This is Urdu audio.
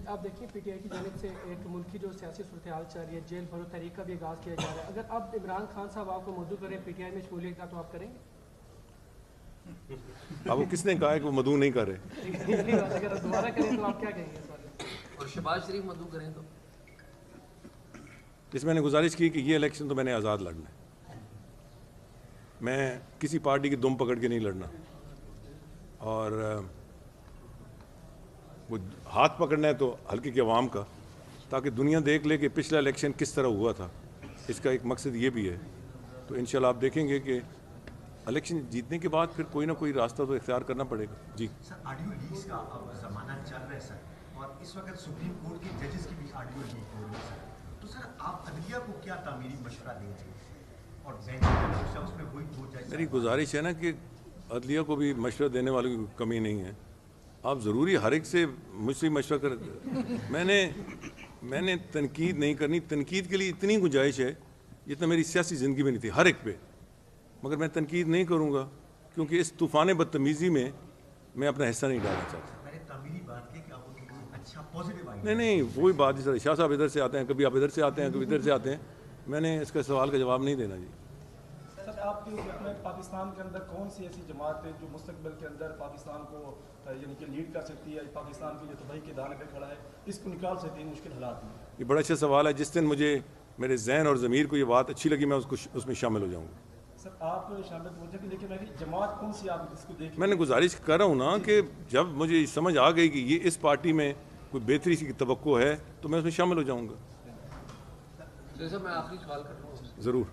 آپ دیکھیں پی ٹی آئی کی جانب سے ایک ملکی جو سیاسی صورتحال چل رہی ہے، جیل بھرو تحریک کا بھی آغاز کیا جا رہا ہے، اگر اب عمران خان صاحب آپ کو مدعو کریں پی ٹی آئی میں شمولیت کا تو آپ کریں گے؟ اب وہ کس نے کہا ہے کہ وہ مدعو نہیں کر رہے؟ اگر دوبارہ کریں تو آپ کیا کہیں گے اس بارے میں؟ اور شہباز شریف مدعو کریں تو جس میں نے گزارش کی کہ یہ الیکشن تو میں نے آزاد لڑنا ہے، میں کسی پارٹی کی دم پکڑ کے نہیں لڑنا، اور وہ ہاتھ پکڑنا ہے تو ہلکے کی عوام کا، تاکہ دنیا دیکھ لے کہ پچھلا الیکشن کس طرح ہوا تھا۔ اس کا ایک مقصد یہ بھی ہے، تو انشاءاللہ آپ دیکھیں گے کہ الیکشن جیتنے کے بعد پھر کوئی نہ کوئی راستہ تو اختیار کرنا پڑے گا۔ جی سر، آڈیو لیکس کا اب زمانہ چل رہا ہے سر، اور اس وقت سپریم کورٹ کے ججز کی بھی آڈیو لیک ہو رہی ہے سر، تو سر آپ عدلیہ کو کیا تعمیری مشورہ دیں گے؟ اور بینچ اس میں وہی دو جج، میری گزارش ہے نا کہ عدلیہ کو بھی مشورہ دینے والوں کی کمی نہیں ہے، آپ ضروری ہر ایک سے مجھ سے مشورہ کر، میں نے تنقید نہیں کرنی، تنقید کے لیے اتنی گنجائش ہے جتنا میری سیاسی زندگی میں نہیں تھی ہر ایک پہ، مگر میں تنقید نہیں کروں گا کیونکہ اس طوفان بدتمیزی میں میں اپنا حصہ نہیں ڈالنا چاہتا۔ میں نے تعمیری بات کی کہ آپ کو اچھا پازیٹیو آئی، نہیں وہی بات جس طرح شاہ صاحب ادھر سے آتے ہیں، کبھی آپ ادھر سے آتے ہیں، کبھی ادھر سے آتے ہیں، میں نے اس کا سوال کا جواب نہیں دینا۔ جی سر، آپ کے میں پاکستان کے اندر کون سی ایسی جماعت ہے جو مستقبل کے اندر پاکستان کو یعنی کہ لیڈ کر سکتی ہے، پاکستان کی جو تباہی کے دانے پہ کھڑا ہے، اس کو نکال سکتی ہے مشکل حالات میں؟ یہ بڑا اچھا سوال ہے، جس دن مجھے میرے ذہن اور ضمیر کو یہ بات اچھی لگی میں اس میں شامل ہو جاؤں گا۔ سر، آپ شامل ہوتے ہیں لیکن میری جماعت کون سی آپ اس کو دیکھ، میں نے گزارش کر رہا ہوں نا کہ جب مجھے سمجھ آ گئی کہ یہ اس پارٹی میں کوئی بہتری کی توقع ہے تو میں اس میں شامل ہو جاؤں گا۔ جیسا میں آخری سوال کر رہا ہوں ضرور۔